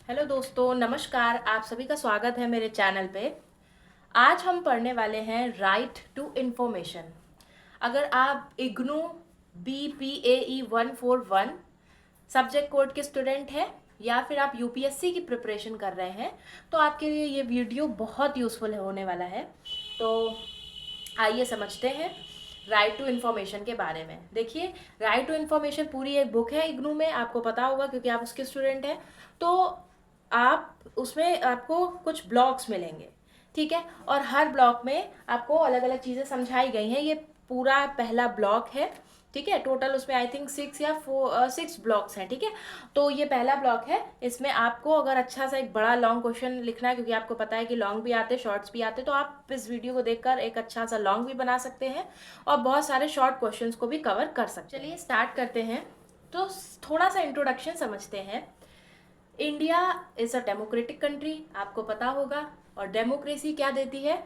Hello दोस्तों, नमस्कार। आप सभी का स्वागत है मेरे चैनल पे। आज हम पढ़ने वाले हैं राइट टू इन्फॉर्मेशन। अगर आप इग्नू BPAE 141 सब्जेक्ट कोड के स्टूडेंट हैं या फिर आप यूपीएससी की प्रिपरेशन कर रहे हैं तो आपके लिए ये वीडियो बहुत यूज़फुल होने वाला है। तो आइए समझते हैं राइट टू इन्फॉर्मेशन के बारे में। देखिए, राइट टू इन्फॉर्मेशन पूरी एक बुक है इग्नू में, आपको पता होगा क्योंकि आप उसके स्टूडेंट हैं। तो आप उसमें आपको कुछ ब्लॉक्स मिलेंगे, ठीक है, और हर ब्लॉक में आपको अलग अलग चीज़ें समझाई गई हैं। ये पूरा पहला ब्लॉक है, ठीक है। टोटल उसमें आई थिंक 6 ब्लॉक्स हैं, ठीक है। तो ये पहला ब्लॉक है। इसमें आपको अगर अच्छा सा एक बड़ा लॉन्ग क्वेश्चन लिखना है, क्योंकि आपको पता है कि लॉन्ग भी आते शॉर्ट्स भी आते, तो आप इस वीडियो को देखकर एक अच्छा सा लॉन्ग भी बना सकते हैं और बहुत सारे शॉर्ट क्वेश्चंस को भी कवर कर सकते हैं। चलिए स्टार्ट करते हैं। तो थोड़ा सा इंट्रोडक्शन समझते हैं। India is a democratic country, आपको पता होगा। और डेमोक्रेसी क्या देती है?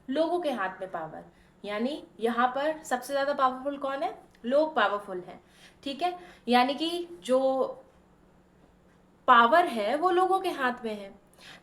लोगों के हाथ में पावर। यानी यहाँ पर सबसे ज़्यादा पावरफुल कौन है? लोग पावरफुल हैं, ठीक है। यानी कि जो पावर है वो लोगों के हाथ में है।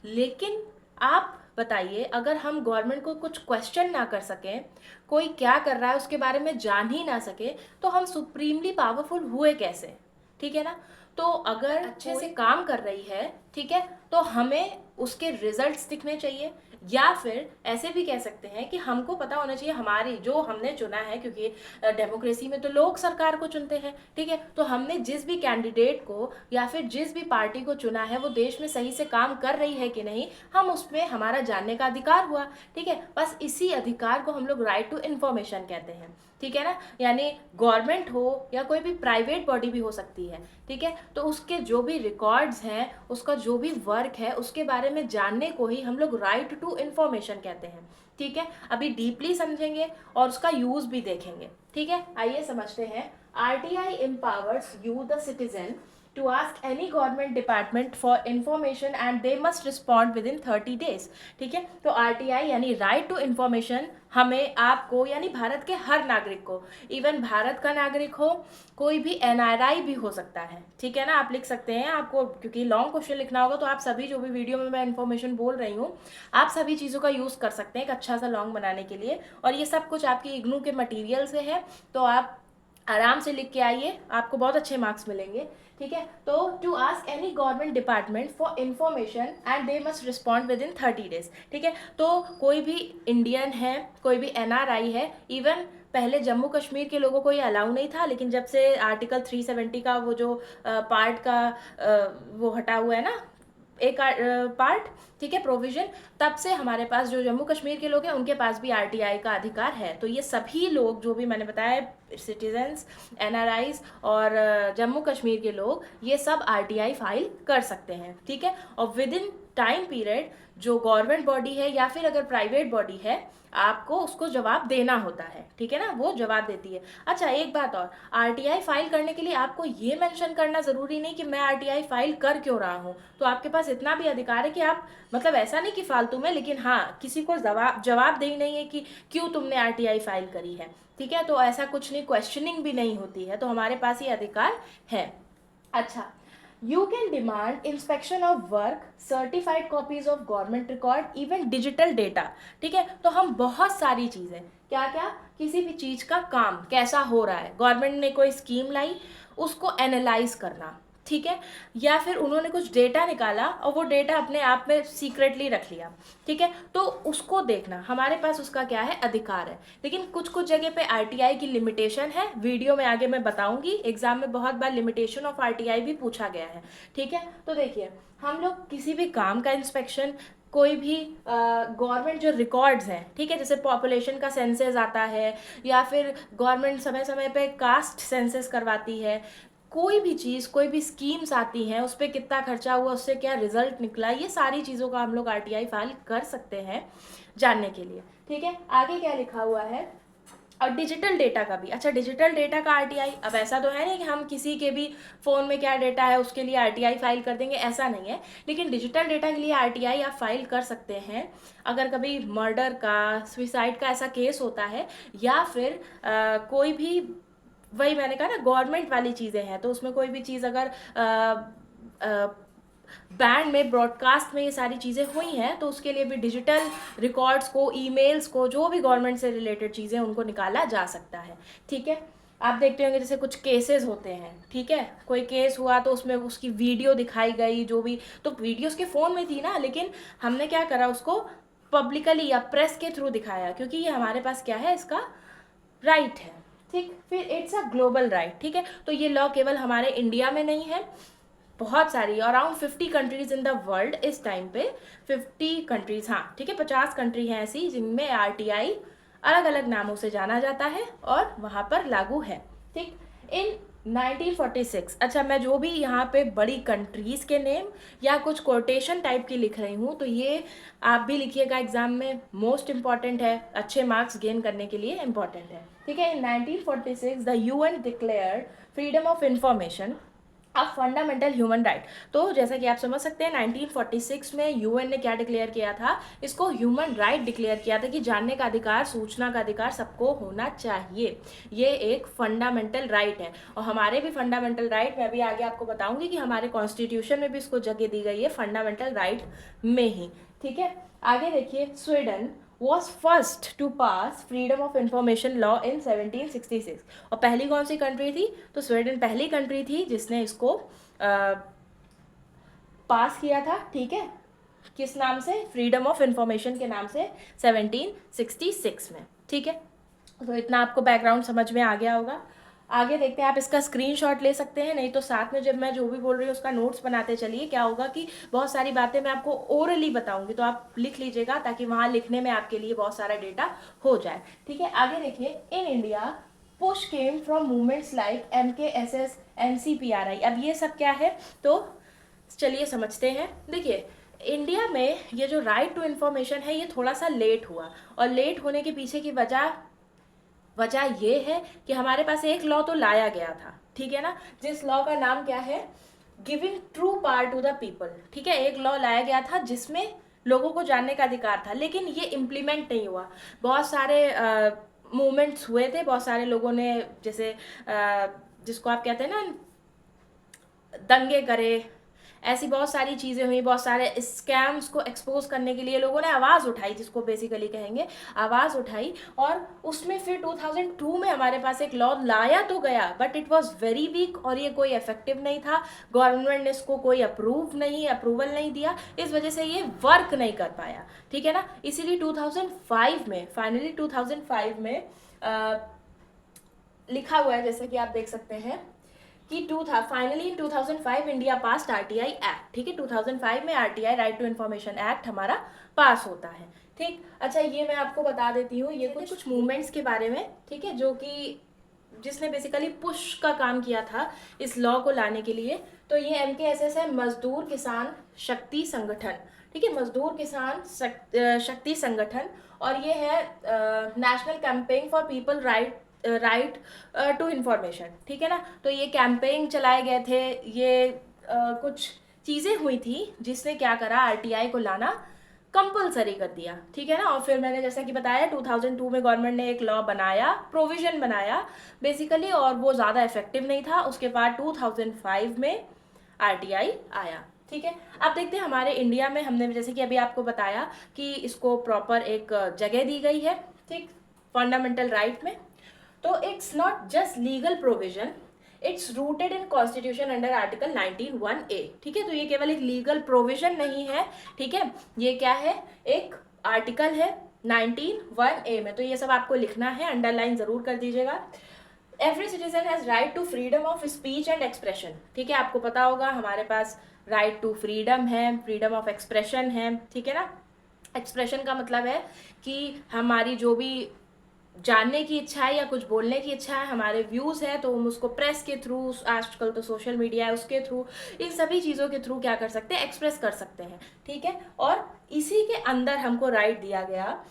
लेकिन आप बताइए, अगर हम गवर्नमेंट को कुछ क्वेश्चन ना कर सकें, कोई क्या कर रहा है उसके बारे में जान ही ना सके, तो हम सुप्रीमली पावरफुल हुए कैसे? ठीक है ना। तो अगर अच्छे से काम कर रही है, ठीक है, तो हमें उसके रिजल्ट्स दिखने चाहिए। या फिर ऐसे भी कह सकते हैं कि हमको पता होना चाहिए हमारी जो हमने चुना है, क्योंकि डेमोक्रेसी में तो लोग सरकार को चुनते हैं, ठीक है। तो हमने जिस भी कैंडिडेट को या फिर जिस भी पार्टी को चुना है वो देश में सही से काम कर रही है कि नहीं, हम उसमें हमारा जानने का अधिकार हुआ, ठीक है। बस इसी अधिकार को हम लोग राइट टू इन्फॉर्मेशन कहते हैं, ठीक है ना। यानी गवर्नमेंट हो या कोई भी प्राइवेट बॉडी भी हो सकती है, ठीक है। तो उसके जो भी रिकॉर्ड्स हैं, उसका जो भी वर्क है, उसके बारे में जानने को ही हम लोग राइट टू इन्फॉर्मेशन कहते हैं, ठीक है। अभी डीपली समझेंगे और उसका यूज भी देखेंगे, ठीक है। आइए समझते हैं। RTI empowers you the citizen to ask any government department for information and they must respond within 30 days, ठीक है। तो आरटीआई यानी राइट टू इन्फॉर्मेशन हमें, आपको, यानी भारत के हर नागरिक को, इवन भारत का नागरिक हो, कोई भी एनआरआई भी हो सकता है, ठीक है ना। आप लिख सकते हैं, आपको क्योंकि लॉन्ग क्वेश्चन लिखना होगा तो आप सभी जो भी वीडियो में मैं इन्फॉर्मेशन बोल रही हूँ, आप सभी चीज़ों का यूज़ कर सकते हैं एक अच्छा सा लॉन्ग बनाने के लिए। और ये सब कुछ आपकी इग्नू के मटीरियल से है, तो आप आराम से लिख के आइए, आपको बहुत अच्छे मार्क्स मिलेंगे, ठीक है। तो to ask any government department for information and they must respond within 30 days, ठीक है। तो कोई भी इंडियन है, कोई भी एनआरआई है, इवन पहले जम्मू कश्मीर के लोगों को ये अलाउ नहीं था, लेकिन जब से आर्टिकल 370 का वो जो पार्ट का वो हटा हुआ है ना, एक पार्ट, ठीक है, प्रोविजन, तब से हमारे पास जो जम्मू कश्मीर के लोग हैं उनके पास भी आरटीआई का अधिकार है। तो ये सभी लोग जो भी मैंने बताया, सिटीजन्स, एनआरआईज और जम्मू कश्मीर के लोग, ये सब आरटीआई फाइल कर सकते हैं, ठीक है। और विद इन टाइम पीरियड जो गवर्नमेंट बॉडी है या फिर अगर प्राइवेट बॉडी है, आपको उसको जवाब देना होता है, ठीक है ना, वो जवाब देती है। अच्छा, एक बात और, आरटीआई फाइल करने के लिए आपको ये मेंशन करना ज़रूरी नहीं कि मैं आरटीआई फाइल कर क्यों रहा हूँ। तो आपके पास इतना भी अधिकार है कि आप, मतलब ऐसा नहीं कि फालतू में, लेकिन हाँ, किसी को जवाबदेही नहीं है कि क्यों तुमने आरटीआई फाइल करी है, ठीक है। तो ऐसा कुछ नहीं, क्वेश्चनिंग भी नहीं होती है, तो हमारे पास ये अधिकार है। अच्छा, you can demand inspection of work, certified copies of government record, even digital data, ठीक है। तो हम बहुत सारी चीज़ें, क्या क्या, किसी भी चीज़ का काम कैसा हो रहा है, गवर्नमेंट ने कोई स्कीम लाई, उसको एनालाइज करना, ठीक है। या फिर उन्होंने कुछ डेटा निकाला और वो डेटा अपने आप में सीक्रेटली रख लिया, ठीक है, तो उसको देखना, हमारे पास उसका क्या है, अधिकार है। लेकिन कुछ कुछ जगह पे आरटीआई की लिमिटेशन है, वीडियो में आगे मैं बताऊंगी। एग्जाम में बहुत बार लिमिटेशन ऑफ आरटीआई भी पूछा गया है, ठीक है। तो देखिए, हम लोग किसी भी काम का इंस्पेक्शन, कोई भी गवर्नमेंट जो रिकॉर्ड्स हैं, ठीक है, जैसे पॉपुलेशन का सेंसस आता है, या फिर गवर्नमेंट समय समय पे कास्ट सेंसस करवाती है, कोई भी चीज़, कोई भी स्कीम्स आती हैं, उस पर कितना खर्चा हुआ, उससे क्या रिजल्ट निकला, ये सारी चीज़ों का हम लोग आरटीआई फाइल कर सकते हैं जानने के लिए, ठीक है। आगे क्या लिखा हुआ है, और डिजिटल डेटा का भी। अच्छा, डिजिटल डेटा का आरटीआई, अब ऐसा तो है नहीं कि हम किसी के भी फ़ोन में क्या डेटा है उसके लिए आरटीआई फाइल कर देंगे, ऐसा नहीं है। लेकिन डिजिटल डेटा के लिए आरटीआई आप फाइल कर सकते हैं अगर कभी मर्डर का, सुसाइड का ऐसा केस होता है, या फिर कोई भी, वही मैंने कहा ना, गवर्नमेंट वाली चीज़ें हैं, तो उसमें कोई भी चीज़ अगर बैंड में, ब्रॉडकास्ट में ये सारी चीज़ें हुई हैं, तो उसके लिए भी डिजिटल रिकॉर्ड्स को, ईमेल्स को, जो भी गवर्नमेंट से रिलेटेड चीज़ें उनको निकाला जा सकता है। ठीक है, आप देखते होंगे जैसे कुछ केसेस होते हैं, ठीक है, कोई केस हुआ तो उसमें उसकी वीडियो दिखाई गई, जो भी, तो वीडियो उसके फ़ोन में थी ना, लेकिन हमने क्या करा, उसको पब्लिकली या प्रेस के थ्रू दिखाया, क्योंकि ये हमारे पास क्या है, इसका राइट है। ठीक, फिर इट्स अ ग्लोबल राइट। ठीक है, तो ये लॉ केवल हमारे इंडिया में नहीं है, बहुत सारी, around 50 countries in the world इस टाइम पे, 50 कंट्रीज, हाँ ठीक है, 50 कंट्री हैं ऐसी जिनमें आरटीआई अलग अलग नामों से जाना जाता है और वहाँ पर लागू है। ठीक, इन 1946, अच्छा मैं जो भी यहाँ पे बड़ी कंट्रीज़ के नेम या कुछ कोटेशन टाइप की लिख रही हूँ, तो ये आप भी लिखिएगा एग्जाम में, मोस्ट इंपॉर्टेंट है, अच्छे मार्क्स गेन करने के लिए इंपॉर्टेंट है। ठीक है, इन 1946 the UN declared freedom of information a fundamental human right. तो जैसा कि आप समझ सकते हैं 1946 में यूएन ने क्या डिक्लेयर किया था, इसको ह्यूमन राइट डिक्लेयर किया था कि जानने का अधिकार, सूचना का अधिकार सबको होना चाहिए, ये एक फंडामेंटल राइट है। और हमारे भी फंडामेंटल राइट, मैं भी आगे आपको बताऊंगी कि हमारे कॉन्स्टिट्यूशन में भी इसको जगह दी गई है फंडामेंटल राइट में ही। ठीक है, आगे देखिए, Sweden was first to pass freedom of information law in 1766। और पहली कौन सी कंट्री थी, तो स्वीडन पहली कंट्री थी जिसने इसको पास किया था। ठीक है, किस नाम से, फ्रीडम ऑफ इंफॉर्मेशन के नाम से, 1766 में। ठीक है, तो इतना आपको बैकग्राउंड समझ में आ गया होगा। आगे देखते हैं, आप इसका स्क्रीनशॉट ले सकते हैं, नहीं तो साथ में जब मैं जो भी बोल रही हूँ उसका नोट्स बनाते चलिए। क्या होगा कि बहुत सारी बातें मैं आपको ओरली बताऊंगी, तो आप लिख लीजिएगा ताकि वहाँ लिखने में आपके लिए बहुत सारा डेटा हो जाए। ठीक है, आगे देखिए, in India push came from movements like MKSS, NCPRI। अब ये सब क्या है, तो चलिए समझते हैं। देखिए, इंडिया में ये जो राइट टू इन्फॉर्मेशन है, ये थोड़ा सा लेट हुआ, और लेट होने के पीछे की वजह ये है कि हमारे पास एक लॉ तो लाया गया था, ठीक है ना, जिस लॉ का नाम क्या है, giving true power to the people. ठीक है, एक लॉ लाया गया था जिसमें लोगों को जानने का अधिकार था, लेकिन ये इम्प्लीमेंट नहीं हुआ। बहुत सारे मूवमेंट्स हुए थे, बहुत सारे लोगों ने, जैसे जिसको आप कहते हैं ना, दंगे करे, ऐसी बहुत सारी चीज़ें हुई, बहुत सारे स्कैम्स को एक्सपोज करने के लिए लोगों ने आवाज़ उठाई, जिसको बेसिकली कहेंगे आवाज़ उठाई। और उसमें फिर 2002 में हमारे पास एक लॉ लाया तो गया, but it was very weak, और ये कोई इफेक्टिव नहीं था, गवर्नमेंट ने इसको कोई अप्रूवल नहीं दिया, इस वजह से ये वर्क नहीं कर पाया। ठीक है ना, इसीलिए 2005 में, फाइनली 2005 में लिखा हुआ है, जैसे कि आप देख सकते हैं कि finally in 2005 India pass RTI act. ठीक है, 2005 में RTI, right to information act, हमारा पास होता है। ठीक, अच्छा ये मैं आपको बता देती हूँ, ये कुछ मूवमेंट्स के बारे में, ठीक है, जो कि जिसने बेसिकली पुश का काम किया था इस लॉ को लाने के लिए। तो ये MKSS है, मजदूर किसान शक्ति संगठन। ठीक है, मजदूर किसान शक्ति संगठन, और ये है national campaign for people right to information. ठीक है ना, तो ये कैंपेन चलाए गए थे, ये कुछ चीज़ें हुई थी जिसने क्या करा, आरटीआई को लाना कंपलसरी कर दिया। ठीक है ना, और फिर मैंने जैसा कि बताया 2002 में गवर्नमेंट ने एक लॉ बनाया, प्रोविजन बनाया बेसिकली, और वो ज़्यादा इफेक्टिव नहीं था। उसके बाद 2005 में आरटीआई आया। ठीक है, अब देखते हैं हमारे इंडिया में, हमने जैसे कि अभी आपको बताया कि इसको प्रॉपर एक जगह दी गई है, ठीक, फंडामेंटल राइट में। तो it's not just legal provision, it's rooted in constitution under article 19(1)A। ठीक है, तो ये केवल एक लीगल प्रोविजन नहीं है, ठीक है, ये क्या है, एक आर्टिकल है 19(1)A में। तो ये सब आपको लिखना है, अंडरलाइन जरूर कर दीजिएगा। Every citizen has right to freedom of speech and expression. ठीक है, आपको पता होगा हमारे पास राइट टू फ्रीडम है, फ्रीडम ऑफ एक्सप्रेशन है। ठीक है ना, एक्सप्रेशन का मतलब है कि हमारी जो भी जानने की इच्छा है या कुछ बोलने की इच्छा है, हमारे व्यूज़ है, तो हम उसको प्रेस के थ्रू, आजकल तो सोशल मीडिया है उसके थ्रू, इन सभी चीज़ों के थ्रू क्या कर सकते हैं, एक्सप्रेस कर सकते हैं। ठीक है, और इसी के अंदर हमको राइट दिया गया,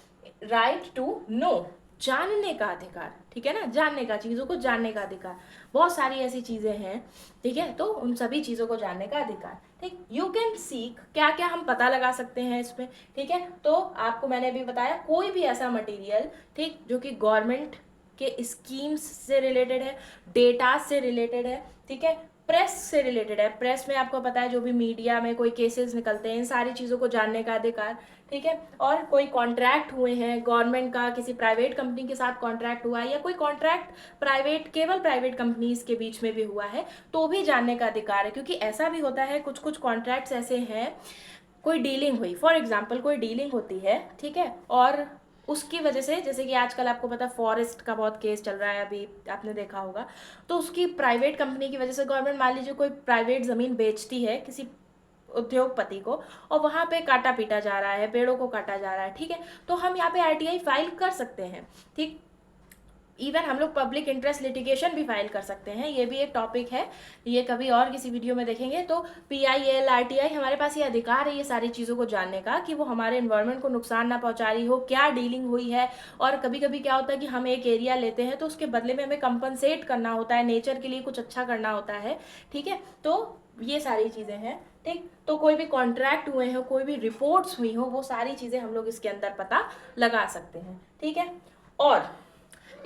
राइट टू नो, जानने का अधिकार। ठीक है ना, जानने का, चीज़ों को जानने का अधिकार, बहुत सारी ऐसी चीज़ें हैं, ठीक है, तो उन सभी चीज़ों को जानने का अधिकार। ठीक, यू कैन सीक, क्या क्या हम पता लगा सकते हैं इसमें। ठीक है, तो आपको मैंने अभी बताया, कोई भी ऐसा मटेरियल, ठीक, जो कि गवर्नमेंट के स्कीम्स से रिलेटेड है, डेटा से रिलेटेड है, ठीक है, प्रेस से रिलेटेड है। प्रेस में आपको पता है जो भी मीडिया में कोई केसेस निकलते हैं, इन सारी चीज़ों को जानने का अधिकार, ठीक है। और कोई कॉन्ट्रैक्ट हुए हैं गवर्नमेंट का, किसी प्राइवेट कंपनी के साथ कॉन्ट्रैक्ट हुआ है, या कोई कॉन्ट्रैक्ट केवल प्राइवेट कंपनीज के बीच में भी हुआ है, तो भी जानने का अधिकार है। क्योंकि ऐसा भी होता है, कुछ कुछ कॉन्ट्रैक्ट्स ऐसे हैं, कोई डीलिंग हुई, फॉर एग्जाम्पल कोई डीलिंग होती है, ठीक है, और उसकी वजह से, जैसे कि आजकल आपको पता फॉरेस्ट का बहुत केस चल रहा है, अभी आपने देखा होगा, तो उसकी प्राइवेट कंपनी की वजह से गवर्नमेंट, मान लीजिए कोई प्राइवेट ज़मीन बेचती है किसी उद्योगपति को, और वहाँ पे काटा पीटा जा रहा है, पेड़ों को काटा जा रहा है, ठीक है, तो हम यहाँ पे आरटीआई फाइल कर सकते हैं, ठीक। इवन हम लोग पब्लिक इंटरेस्ट लिटिगेशन भी फाइल कर सकते हैं, ये भी एक टॉपिक है, ये कभी और किसी वीडियो में देखेंगे। तो पीआईएल, आरटीआई, हमारे पास ये अधिकार है ये सारी चीज़ों को जानने का, कि वो हमारे एनवायरनमेंट को नुकसान ना पहुंचा रही हो, क्या डीलिंग हुई है। और कभी कभी क्या होता है कि हम एक एरिया लेते हैं तो उसके बदले में हमें कंपनसेट करना होता है, नेचर के लिए कुछ अच्छा करना होता है, ठीक है। तो ये सारी चीज़ें हैं, ठीक। तो कोई भी कॉन्ट्रैक्ट हुए हो, कोई भी रिपोर्ट्स हुई हो, वो सारी चीज़ें हम लोग इसके अंदर पता लगा सकते हैं, ठीक है। और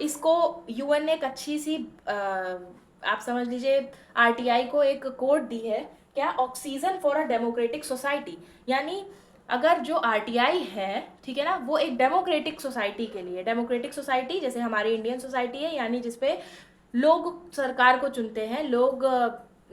इसको यूएन ने एक अच्छी सी आप समझ लीजिए आरटीआई को एक कोड दी है, क्या, oxygen for a democratic society. यानी अगर जो आरटीआई है, ठीक है ना, वो एक डेमोक्रेटिक सोसाइटी के लिए, डेमोक्रेटिक सोसाइटी जैसे हमारी इंडियन सोसाइटी है, यानी जिसपे लोग सरकार को चुनते हैं, लोग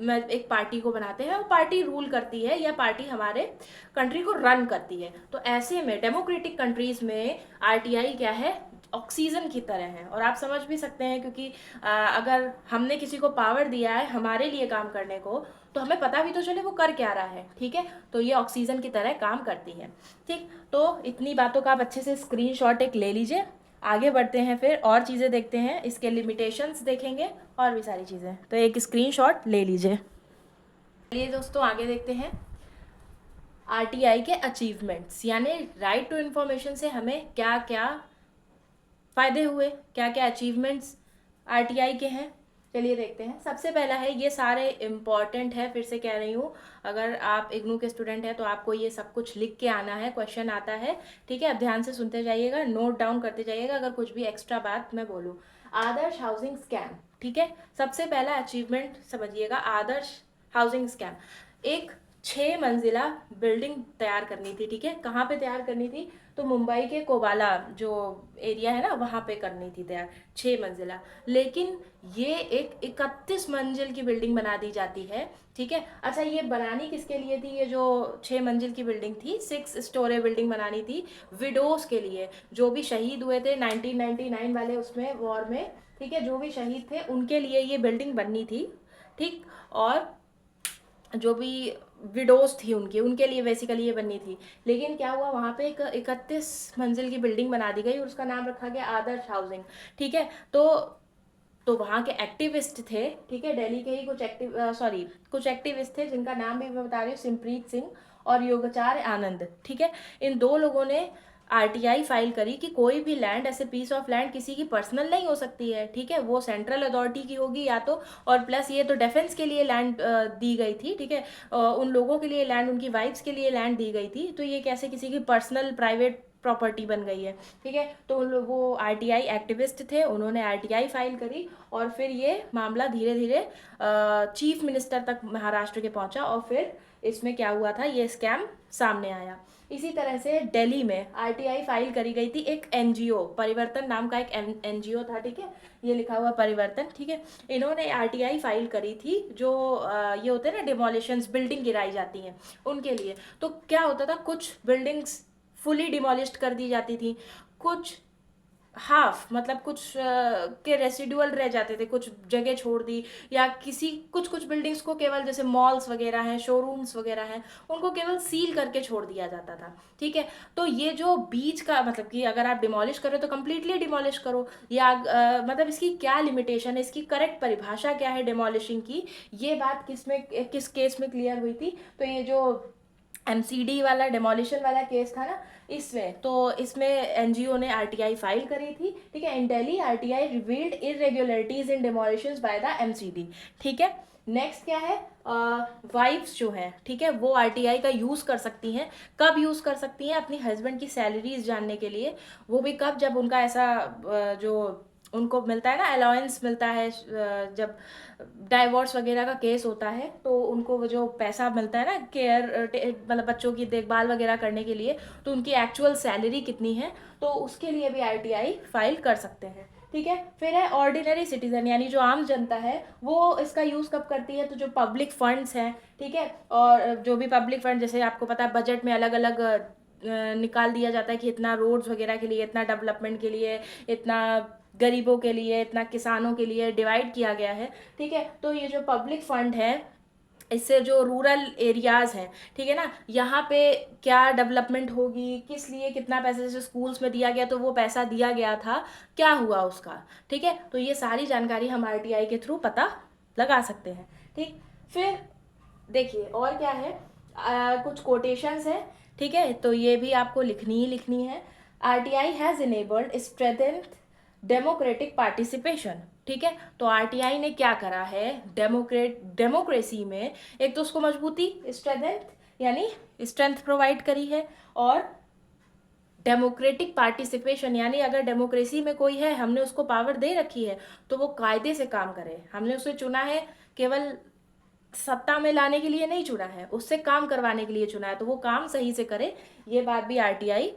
एक पार्टी को बनाते हैं और पार्टी रूल करती है, या पार्टी हमारे कंट्री को रन करती है। तो ऐसे में डेमोक्रेटिक कंट्रीज में आरटीआई क्या है, ऑक्सीजन की तरह है। और आप समझ भी सकते हैं, क्योंकि अगर हमने किसी को पावर दिया है हमारे लिए काम करने को, तो हमें पता भी तो चले वो कर क्या रहा है, ठीक है। तो ये ऑक्सीजन की तरह काम करती है, ठीक। तो इतनी बातों का आप अच्छे से स्क्रीनशॉट एक ले लीजिए। आगे बढ़ते हैं, फिर और चीज़ें देखते हैं, इसके लिमिटेशंस देखेंगे और भी सारी चीज़ें। तो एक स्क्रीनशॉट ले लीजिए। चलिए दोस्तों, आगे देखते हैं आरटीआई के अचीवमेंट्स, यानी राइट टू इन्फॉर्मेशन से हमें क्या क्या फ़ायदे हुए, क्या क्या अचीवमेंट्स आरटीआई के हैं। चलिए देखते हैं। सबसे पहला है, ये सारे इम्पॉर्टेंट है, फिर से कह रही हूँ, अगर आप इग्नू के स्टूडेंट हैं तो आपको ये सब कुछ लिख के आना है, क्वेश्चन आता है, ठीक है। अब ध्यान से सुनते जाइएगा, नोट डाउन करते जाइएगा अगर कुछ भी एक्स्ट्रा बात मैं बोलूँ। आदर्श हाउसिंग स्कैम, ठीक है। सबसे पहला अचीवमेंट समझिएगा, आदर्श हाउसिंग स्कैम। एक 6 मंजिला बिल्डिंग तैयार करनी थी, ठीक है। कहाँ पे तैयार करनी थी, तो मुंबई के कोबाला जो एरिया है ना, वहाँ पे करनी थी तैयार, 6 मंजिला। लेकिन ये एक 31 मंजिल की बिल्डिंग बना दी जाती है, ठीक है। अच्छा, ये बनानी किसके लिए थी, ये जो 6 मंजिल की बिल्डिंग थी, 6 स्टोरी बिल्डिंग बनानी थी विडोज के लिए, जो भी शहीद हुए थे 1999 वाले उसमें वॉर में, ठीक है, जो भी शहीद थे उनके लिए ये बिल्डिंग बननी थी, ठीक। और जो भी विडोज थी उनके लिए बेसिकली ये बननी थी। लेकिन क्या हुआ, वहाँ पे एक 31 मंजिल की बिल्डिंग बना दी गई और उसका नाम रखा गया आदर्श हाउसिंग, ठीक है। तो वहाँ के एक्टिविस्ट थे, ठीक है, दिल्ली के ही कुछ एक्टिविस्ट थे, जिनका नाम भी मैं बता रही हूँ, सिमप्रीत सिंह और योगाचार्य आनंद, ठीक है। इन 2 लोगों ने आरटीआई फाइल करी कि कोई भी लैंड, ऐसे पीस ऑफ लैंड किसी की पर्सनल नहीं हो सकती है, ठीक है, वो सेंट्रल अथॉरिटी की होगी या तो, और प्लस ये तो डिफेंस के लिए लैंड दी गई थी, ठीक है। उन लोगों के लिए लैंड, उनकी वाइफ्स के लिए लैंड दी गई थी, तो ये कैसे किसी की पर्सनल प्राइवेट प्रॉपर्टी बन गई है, ठीक है। तो वो आरटीआई एक्टिविस्ट थे, उन्होंने आरटीआई फाइल करी, और फिर ये मामला धीरे धीरे चीफ मिनिस्टर तक महाराष्ट्र के पहुंचा, और फिर इसमें क्या हुआ था, ये स्कैम सामने आया। इसी तरह से दिल्ली में आरटीआई फाइल करी गई थी एक एनजीओ, परिवर्तन नाम का एक एनजीओ था, ठीक है, ये लिखा हुआ परिवर्तन, ठीक है। इन्होंने आरटीआई फाइल करी थी, जो ये होते हैं ना डिमोलिशंस, बिल्डिंग गिराई जाती हैं उनके लिए। तो क्या होता था, कुछ बिल्डिंग्स फुली डिमोलिश्ड कर दी जाती थी, कुछ हाफ, मतलब कुछ के रेसिडुअल रह जाते थे, कुछ जगह छोड़ दी, या कुछ कुछ बिल्डिंग्स को केवल, जैसे मॉल्स वगैरह हैं, शोरूम्स वगैरह हैं, उनको केवल सील करके छोड़ दिया जाता था, ठीक है। तो ये जो बीच का मतलब कि अगर आप डिमोलिश करो तो कम्प्लीटली डिमोलिश करो, या मतलब इसकी क्या लिमिटेशन है, इसकी करेक्ट परिभाषा क्या है डिमोलिशिंग की, ये बात किस केस में क्लियर हुई थी, तो ये जो एमसीडी वाला डिमोलिशन वाला केस था ना, इसमें एनजीओ ने आरटीआई फाइल करी थी, ठीक है। In Delhi RTI revealed irregularities in demolitions by the MCD, ठीक है। नेक्स्ट क्या है, वाइफ्स जो है, ठीक है, वो आरटीआई का यूज़ कर सकती हैं। कब यूज़ कर सकती हैं, अपनी हस्बैंड की सैलरीज जानने के लिए, वो भी कब, जब उनका ऐसा जो उनको मिलता है ना, अलाउंस मिलता है जब डाइवोर्स वगैरह का केस होता है तो उनको वो जो पैसा मिलता है ना केयर, मतलब बच्चों की देखभाल वगैरह करने के लिए, तो उनकी एक्चुअल सैलरी कितनी है, तो उसके लिए भी आरटीआई फाइल कर सकते हैं। ठीक है। फिर है ऑर्डिनरी सिटीजन, यानी जो आम जनता है वो इसका यूज़ कब करती है, तो जो पब्लिक फंड्स हैं, ठीक है, और जो भी पब्लिक फंड, जैसे आपको पता है बजट में अलग अलग निकाल दिया जाता है कि इतना रोड्स वगैरह के लिए, इतना डेवलपमेंट के लिए, इतना गरीबों के लिए, इतना किसानों के लिए डिवाइड किया गया है। ठीक है। तो ये जो पब्लिक फंड है, इससे जो रूरल एरियाज़ हैं, ठीक है ना, यहाँ पे क्या डेवलपमेंट होगी, किस लिए कितना पैसा, जैसे स्कूल्स में दिया गया तो वो पैसा दिया गया था, क्या हुआ उसका। ठीक है। तो ये सारी जानकारी हम आरटीआई के थ्रू पता लगा सकते हैं। ठीक। फिर देखिए और क्या है, कुछ कोटेशंस है। ठीक है। तो ये भी आपको लिखनी ही लिखनी है। RTI has enabled strengthened democratic participation. ठीक है। तो आरटीआई ने क्या करा है, डेमोक्रेसी में एक तो उसको मजबूती, स्ट्रेंथ यानी स्ट्रेंथ प्रोवाइड करी है, और डेमोक्रेटिक पार्टिसिपेशन यानी अगर डेमोक्रेसी में कोई है, हमने उसको पावर दे रखी है तो वो कायदे से काम करे। हमने उसे चुना है केवल सत्ता में लाने के लिए नहीं चुना है, उससे काम करवाने के लिए चुना है, तो वो काम सही से करे, ये बात भी आरटीआई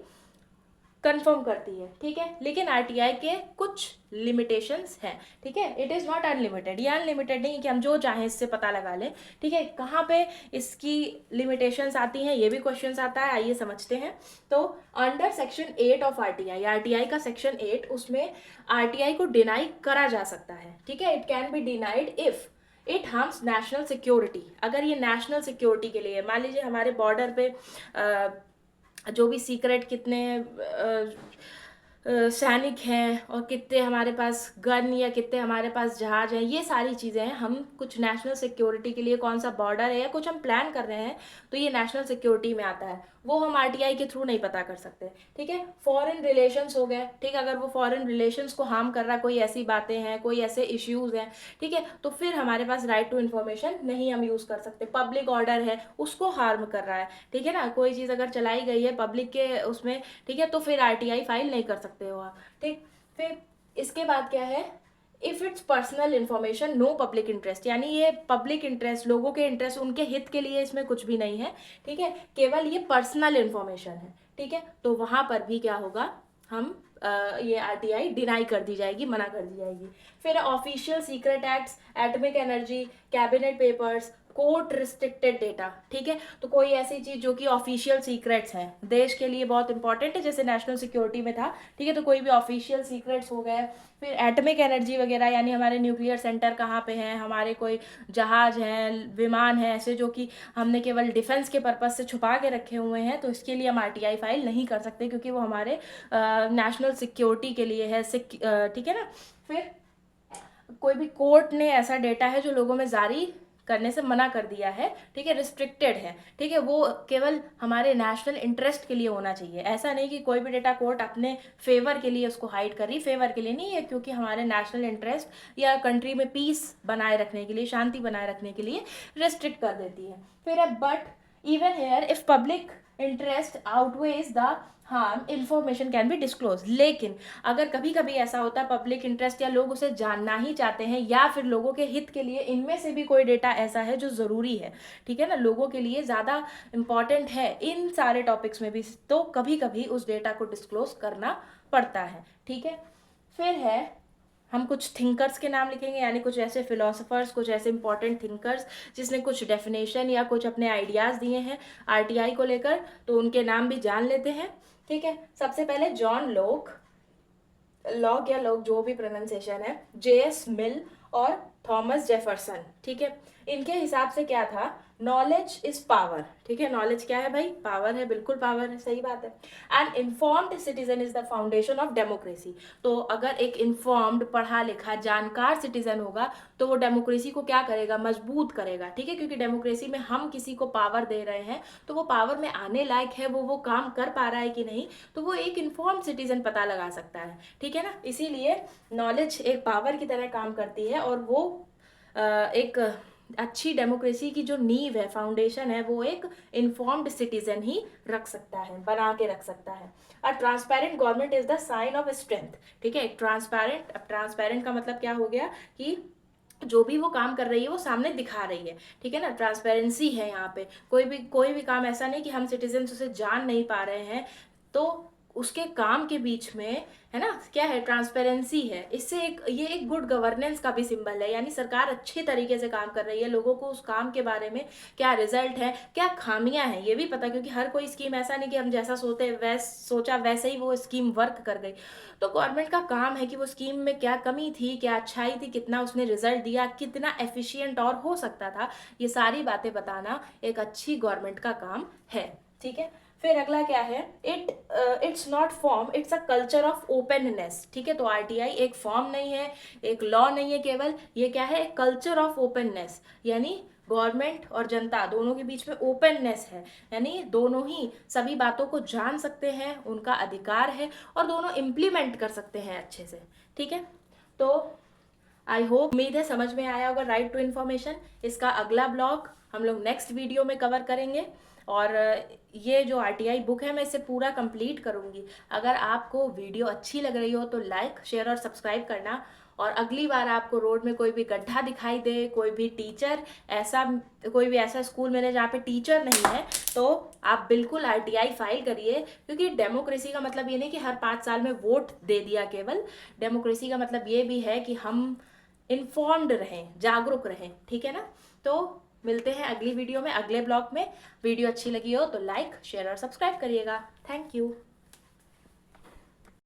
कंफर्म करती है। ठीक है। लेकिन आरटीआई के कुछ लिमिटेशंस हैं। ठीक है। इट इज़ नॉट अनलिमिटेड, ये अनलिमिटेड नहीं कि हम जो चाहें इससे पता लगा लें। ठीक है। कहाँ पे इसकी लिमिटेशंस आती हैं, ये भी क्वेश्चंस आता है, आइए समझते हैं। तो under section 8 of RTI, RTI का सेक्शन 8, उसमें आरटीआई को डिनाई करा जा सकता है। ठीक है। It can be denied if it harms national security. अगर ये नेशनल सिक्योरिटी के लिए, मान लीजिए हमारे बॉर्डर पे जो भी सीक्रेट कितने सैनिक हैं और कितने हमारे पास गन या कितने हमारे पास जहाज हैं, ये सारी चीज़ें हैं, हम कुछ नेशनल सिक्योरिटी के लिए कौन सा बॉर्डर है या कुछ हम प्लान कर रहे हैं, तो ये नेशनल सिक्योरिटी में आता है, वो हम आरटीआई के थ्रू नहीं पता कर सकते। ठीक है। फॉरेन रिलेशंस हो गए। ठीक है। अगर वो फॉरेन रिलेशंस को हार्म कर रहा है, कोई ऐसी बातें हैं, कोई ऐसे इश्यूज हैं, ठीक है, तो फिर हमारे पास राइट टू इन्फॉर्मेशन नहीं हम यूज़ कर सकते। पब्लिक ऑर्डर है, उसको हार्म कर रहा है, ठीक है ना, कोई चीज़ अगर चलाई गई है पब्लिक के उसमें, ठीक है, तो फिर आरटीआई फाइल नहीं कर सकते हो आप। ठीक। फिर इसके बाद क्या है, if it's personal information no public interest, यानी ये पब्लिक इंटरेस्ट, लोगों के इंटरेस्ट, उनके हित के लिए इसमें कुछ भी नहीं है। ठीक है। केवल ये पर्सनल इन्फॉर्मेशन है। ठीक है। तो वहां पर भी क्या होगा, हम ये आरटीआई डिनाई कर दी जाएगी, मना कर दी जाएगी। फिर official secret acts, atomic energy, cabinet papers, court restricted data. ठीक है। तो कोई ऐसी चीज़ जो कि ऑफिशियल सीक्रेट्स हैं, देश के लिए बहुत इंपॉर्टेंट है, जैसे नेशनल सिक्योरिटी में था, ठीक है, तो कोई भी ऑफिशियल सीक्रेट्स हो गए। फिर एटॉमिक एनर्जी वगैरह, यानी हमारे न्यूक्लियर सेंटर कहाँ पे हैं, हमारे कोई जहाज हैं, विमान हैं ऐसे जो कि हमने केवल डिफेंस के पर्पज से छुपा के रखे हुए हैं, तो इसके लिए हम आरटीआई फाइल नहीं कर सकते क्योंकि वो हमारे नेशनल सिक्योरिटी के लिए है। ठीक है ना। फिर कोई भी कोर्ट ने ऐसा डेटा है जो लोगों में जारी करने से मना कर दिया है, ठीक है, रिस्ट्रिक्टेड है, ठीक है, वो केवल हमारे नेशनल इंटरेस्ट के लिए होना चाहिए। ऐसा नहीं कि कोई भी डेटा कोर्ट अपने फेवर के लिए उसको हाइड कर रही, फेवर के लिए नहीं है, क्योंकि हमारे नेशनल इंटरेस्ट या कंट्री में पीस बनाए रखने के लिए, शांति बनाए रखने के लिए रिस्ट्रिक्ट कर देती है। फिर है but even here if public interest outweighs the harm information can be disclose. लेकिन अगर कभी कभी ऐसा होता है पब्लिक इंटरेस्ट या लोग उसे जानना ही चाहते हैं या फिर लोगों के हित के लिए इनमें से भी कोई डेटा ऐसा है जो ज़रूरी है, ठीक है ना, लोगों के लिए ज़्यादा इंपॉर्टेंट है इन सारे टॉपिक्स में भी, तो कभी कभी उस डेटा को डिस्क्लोज करना पड़ता है। ठीक है। फिर है हम कुछ थिंकर्स के नाम लिखेंगे, यानी कुछ ऐसे फिलोसफर्स, कुछ ऐसे इंपॉर्टेंट थिंकर्स जिसने कुछ डेफिनेशन या कुछ अपने आइडियाज़ दिए हैं आरटीआई को लेकर, तो उनके नाम भी जान लेते हैं। ठीक है। सबसे पहले जॉन लॉक, लॉक या लॉक जो भी प्रोनाउंसिएशन है, जेएस मिल और थॉमस जेफरसन। ठीक है। इनके हिसाब से क्या था, नॉलेज इज पावर। ठीक है। नॉलेज क्या है भाई, पावर है, बिल्कुल पावर है, सही बात है। And informed citizen is the foundation of democracy. तो अगर एक इन्फॉर्म्ड, पढ़ा लिखा, जानकार सिटीजन होगा तो वो डेमोक्रेसी को क्या करेगा, मजबूत करेगा। ठीक है। क्योंकि डेमोक्रेसी में हम किसी को पावर दे रहे हैं तो वो पावर में आने लायक है, वो काम कर पा रहा है कि नहीं, तो वो एक इन्फॉर्म्ड सिटीजन पता लगा सकता है। ठीक है ना। इसीलिए नॉलेज एक पावर की तरह काम करती है और वो एक अच्छी डेमोक्रेसी की जो नींव है, फाउंडेशन है, वो एक इन्फॉर्म्ड सिटीजन ही रख सकता है, बना के रख सकता है। A transparent government is the sign of strength. ठीक है, एक ट्रांसपेरेंट, अब ट्रांसपेरेंट का मतलब क्या हो गया कि जो भी वो काम कर रही है वो सामने दिखा रही है। ठीक है ना, ट्रांसपेरेंसी है यहाँ पे। कोई भी काम ऐसा नहीं कि हम सिटीजन्स उसे जान नहीं पा रहे हैं, तो उसके काम के बीच में, है ना, क्या है, ट्रांसपेरेंसी है। इससे ये एक गुड गवर्नेंस का भी सिंबल है, यानी सरकार अच्छे तरीके से काम कर रही है, लोगों को उस काम के बारे में क्या रिजल्ट है, क्या खामियां हैं, ये भी पता, क्योंकि हर कोई स्कीम ऐसा नहीं कि हम जैसा सोचा वैसे ही वो स्कीम वर्क कर गई। तो गवर्नमेंट का काम है कि वो स्कीम में क्या कमी थी, क्या अच्छाई थी, कितना उसने रिजल्ट दिया, कितना एफिशिएंट और हो सकता था, ये सारी बातें बताना एक अच्छी गवर्नमेंट का काम है। ठीक है, फिर अगला क्या है, it's not form, it's a culture of openness. ठीक है, तो आरटीआई एक फॉर्म नहीं है, एक लॉ नहीं है केवल, ये क्या है, एक कल्चर ऑफ ओपननेस, यानी गवर्नमेंट और जनता दोनों के बीच में ओपननेस है, यानी दोनों ही सभी बातों को जान सकते हैं, उनका अधिकार है, और दोनों इम्प्लीमेंट कर सकते हैं अच्छे से। ठीक है, तो आई होप, उम्मीद है समझ में आया होगा राइट टू इन्फॉर्मेशन। इसका अगला ब्लॉग हम लोग नेक्स्ट वीडियो में कवर करेंगे, और ये जो आरटीआई बुक है मैं इसे पूरा कंप्लीट करूँगी। अगर आपको वीडियो अच्छी लग रही हो तो लाइक, शेयर और सब्सक्राइब करना, और अगली बार आपको रोड में कोई भी गड्ढा दिखाई दे, कोई भी टीचर ऐसा, कोई भी ऐसा स्कूल मिले जहाँ पे टीचर नहीं है, तो आप बिल्कुल आरटीआई फाइल करिए, क्योंकि डेमोक्रेसी का मतलब ये नहीं कि हर 5 साल में वोट दे दिया केवल। डेमोक्रेसी का मतलब ये भी है कि हम इन्फॉर्म्ड रहें, जागरूक रहें। ठीक है ना, तो मिलते हैं अगली वीडियो में, अगले ब्लॉग में। वीडियो अच्छी लगी हो तो लाइक, शेयर और सब्सक्राइब करिएगा। Thank you.